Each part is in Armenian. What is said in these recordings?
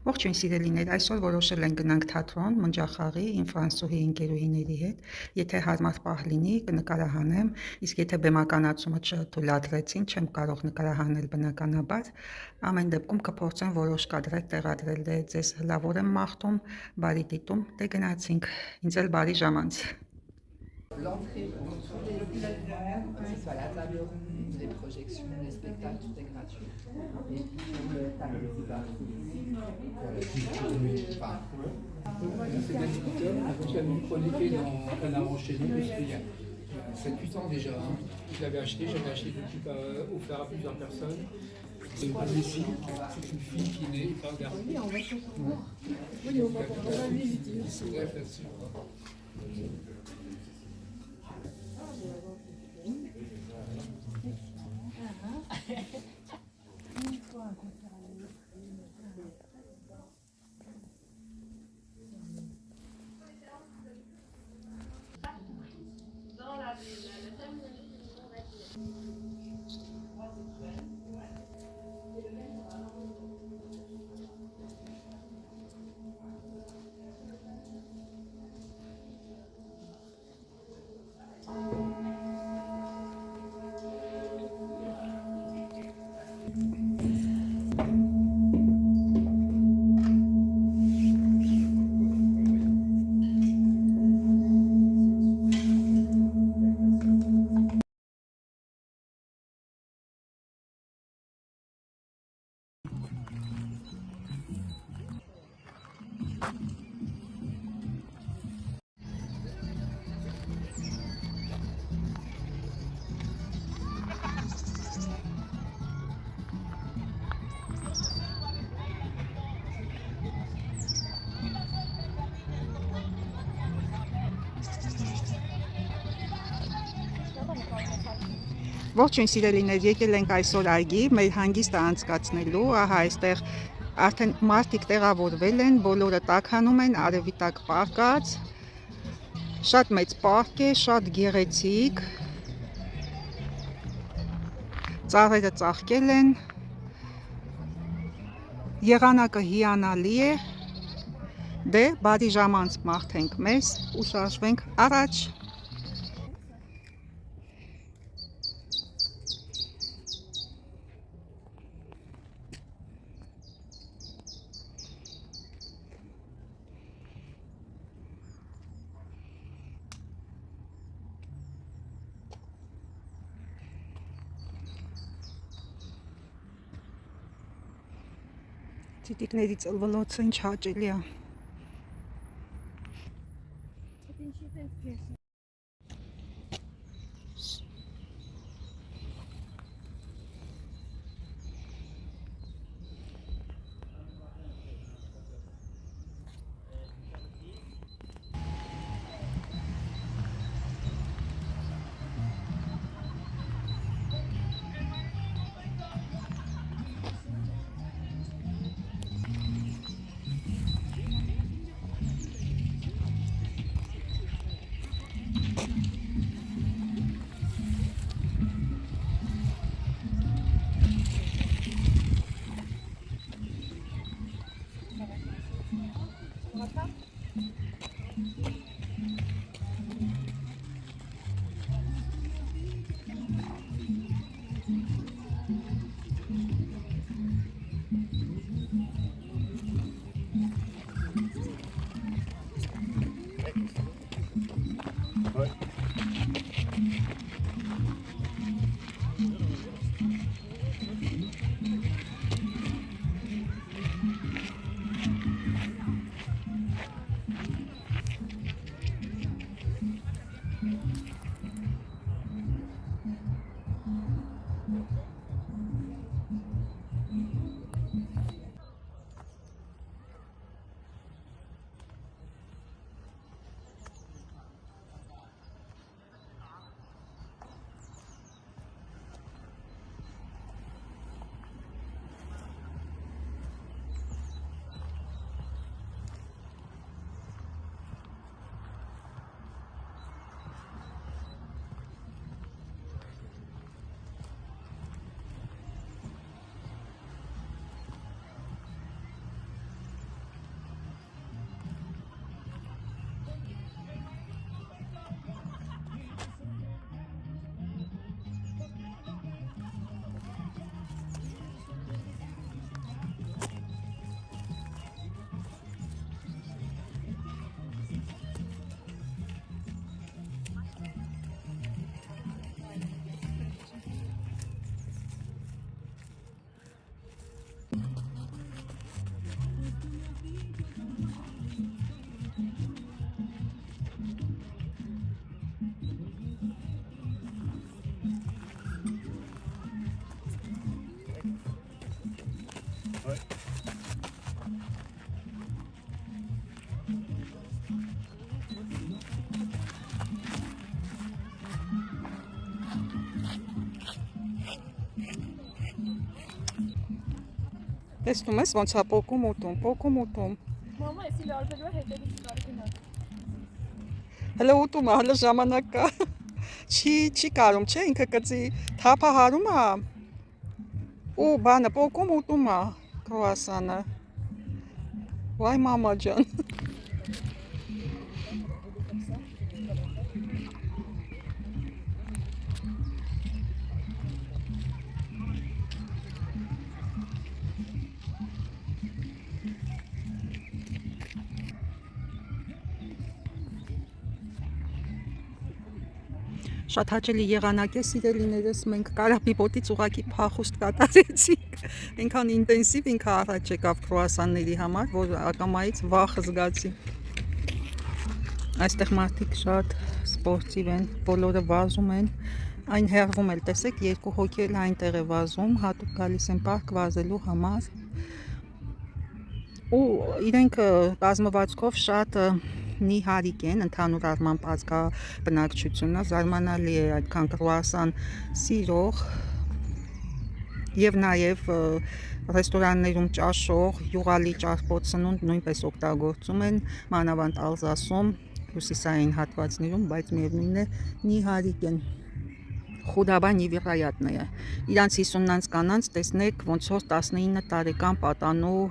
Ողջույն սիրելիներ, այսօր որոշել ենք գնանք թատրոն, մնջախաղի, իմ ֆրանսուհի ընկերուհիների հետ, եթե հարմար պահ լինի, կնկարահանեմ, իսկ եթե բեմականացումը չթույլատրեցին, չեմ կարող նկարահանել բնականաբար, ամեն դեպքում կփորձեմ որոշ կադրեր տեղադրել, դե ձեզ լավոր եմ մաղթում, բարի դիտում, դե գնացինք, ինձ էլ բարի ժամանց։ L'entrée, donc tous les horaires, que ce soit la table ronde, les projections, les spectacles, tout est gratuit. Et puis pour le table de C'est l'instituteur, donc il y a une chronique qu'on a enchaîné, mais c'était il y a 7-8 ans déjà. Hein. Je l'avais acheté, j'avais acheté le type offert à plusieurs personnes. C'est une Jessie, c'est une fille qui est née, pas un garçon. Oui, on va sur oui, on va visiter. Bref, là-dessus. Ողջույն սիրելիներ, եկել ենք այսօր այգի, մեր հանգիստը անցկացնելու, ահա այստեղ արդեն մարդիկ տեղավորվել են, բոլորը տաքանում են, արևի տակ պարկած, շատ մեծ պարկ է, շատ գեղեցիկ, ծառերը ծաղկել են, եղանակը հիանալի է, դե բարի ժամանց մաղթենք մեզ ու շարժվենք առաջ։ Տիտիկների ծլվլոցը ինչ հաճելի է։ Տեսնում ես ոնց է պոկում ուտում։ Մամա, էսի լարվելու է հետևից կարգնա։ Հələ ուտում է, հələ ժամանակ կա։ Չի կարում, չէ, ինքը կծի թափը հարում է։ Ու բանը պոկում ուտում է կրուասանը։ Վայ մամա ջան։ Շատ հաճելի եղանակ է, սիրելիներս, մենք կարապի պոտից ուղակի փախուստ կատարեցինք։ Այնքան ինտենսիվ ինքը առաջ եկավ կրուասանների համար, որ ակամայից վախը զգացի։ Այստեղ մարդիկ շատ սպորտիվ են, բոլորը վազում են, այն հեռվում էլ տեսեք, 2 հոգի էլ այնտեղ է վազում, հատուկ գալիս են պարկ վազելու համար։ Ու իրենք կազմվածքով շատ նիհարիկ են, ընդհանուր առմամբ ազգա բնակչությունը, զարմանալի է այդքան կրուասան սիրող եւ նաեւ ռեստորաններում ճաշող, յուղալի ճարպոտ սնունդ նույնպես օգտագործում են, մանավանդ Ալզասում, հյուսիսային հատվածներում, բայց միևնույն է նիհարիկ են։ Խուդաբա նիվերայատնեը։ Իրանց 50-նանց կանանց տեսնեք ոնց որ 19 տարեկան պատանու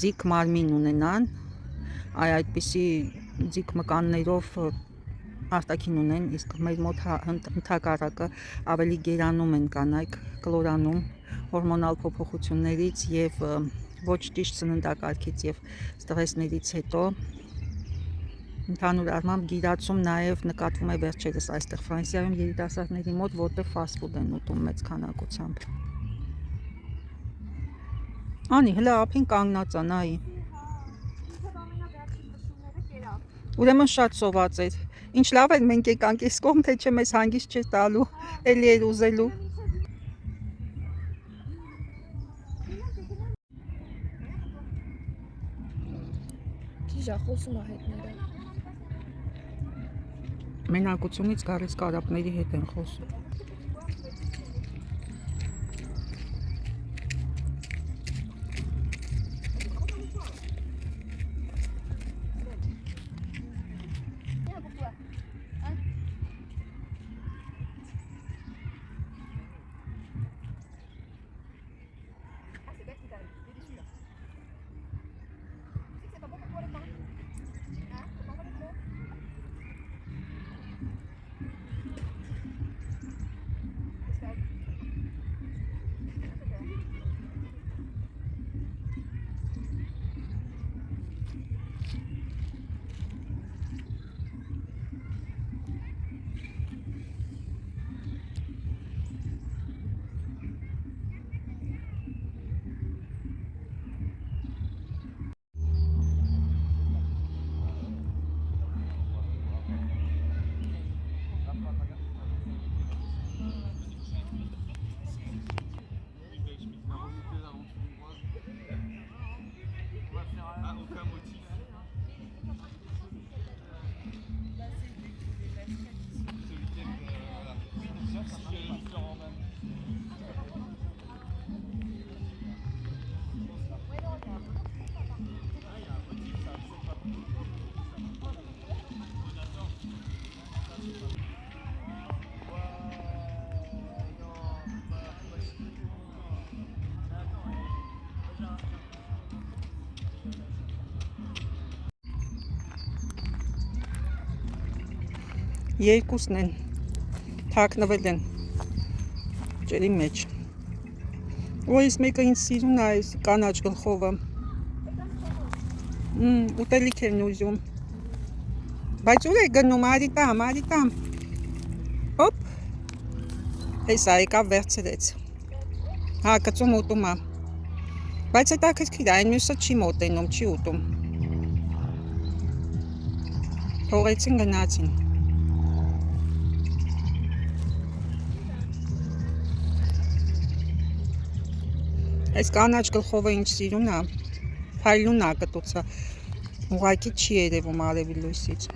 ձիգ մարմին ունենան, այդպիսի ձիգ մկաններով արտաքին ունեն, իսկ մեր մոտ ընդհակառակը ավելի գերանում են կանայք, կլորանում հորմոնալ փոփոխություններից եւ ոչ ճիշտ սննդակարգից եւ ստրեսներից հետո ընդհանուր առմամբ գիրացում նաև նկատվում է վերջերս այստեղ Ֆրանսիայում երիտասարդների մոտ, որտեղ ֆաստ ֆուդ են ուտում մեծ քանակությամբ։ Անի, հլա ափին կանգնած է, նայի։ Ուրեմն շատ սոված էր։ Ինչ լավ էր մենք եկանք այս կողմ, թե չէ մեզ հանգիստ չէր տալու, էլի էր ուզելու։ Քիժա խոսում է հետները։ Մենակությունից գարես կարապների հետ են խոսում։ Երկուսն են թաքնվել են ջրի մեջ։ Ոյս մեկը ինձ սիրուն է այս կանաչ գլխովը։ Ուտելիք են ուզում։ Բայց ուր է գնում, արիտամ։ Հոպ։ Հեսա եկավ վերցրեց։ Հա, կծում ուտում է։ Բայց հետաքրքիր է, այն մյուսը չի մոտենում, չի ուտում։ Թողեցին գնացին։ Այս կանաչ գլխովը ինչ սիրուն է, փայլուն է կտուցը, ուղղակի չի երևում արևի լույսից։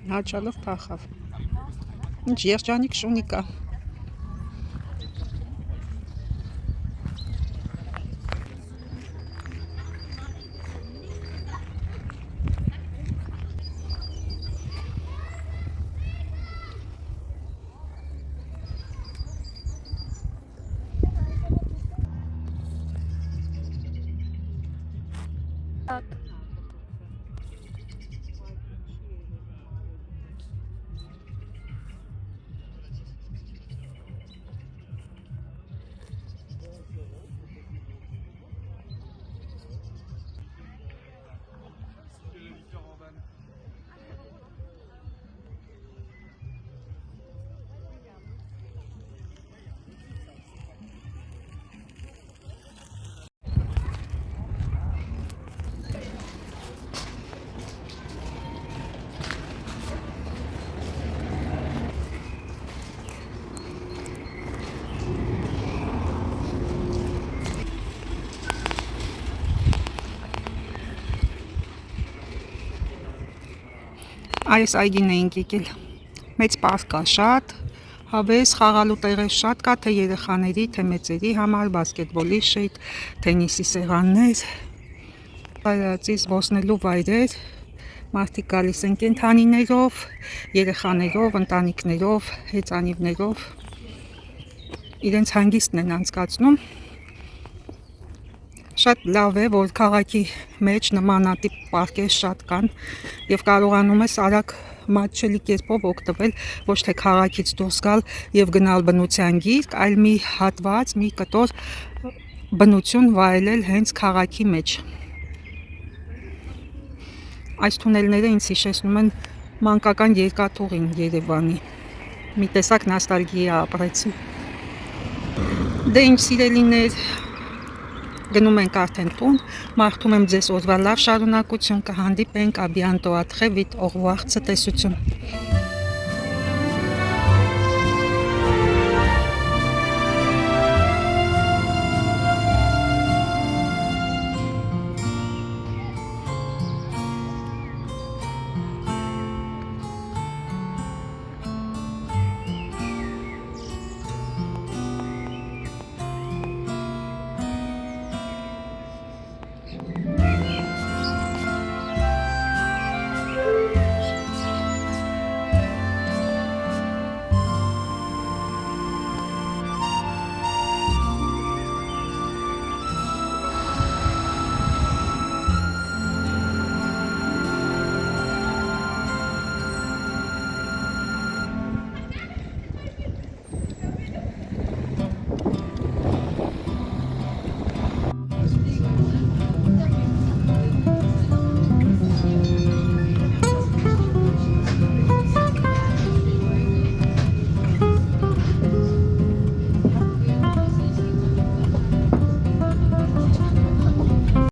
Հաճալով փախավ։ Ինչ երջանիկ շունի կա։ Այս այգին էինք եկել, մեծ պարկ կա շատ, հավես, խաղալու տեղեր շատ կա, թե երեխաների, թե մեծերի համար, բասկետբոլի շեյտ, թենիսի սեղաններ, ծիզ ոսնելու վայրեր, մարդիկ գալիս են կենդանիներով, երեխաներով, ընտանիքներով, հեծանիվներով, իրենց հանգիստն են անցկացնում, շատ լավ է, որ քաղաքի մեջ նմանատիպ պարկեր շատ կան եւ կարողանում ես արագ մատչելի կերպով օգտվել, ոչ թե քաղաքից դուրս գալ եւ գնալ բնության գիրկ, այլ մի հատված, մի կտոր բնություն վայելել հենց քաղաքի մեջ։ Այս թունելները ինձ հիշեցնում են մանկական երկաթուղին Երևանի։ Մի տեսակ նոստալգիա ապրեցի։ Դե ինչ սիրելիներ, գնում ենք արդեն տուն, մաղթում եմ ձեզ օրվա լավ շարունակություն, կհանդիպենք, à bientôt, à très vite, au revoir, ցտեսություն։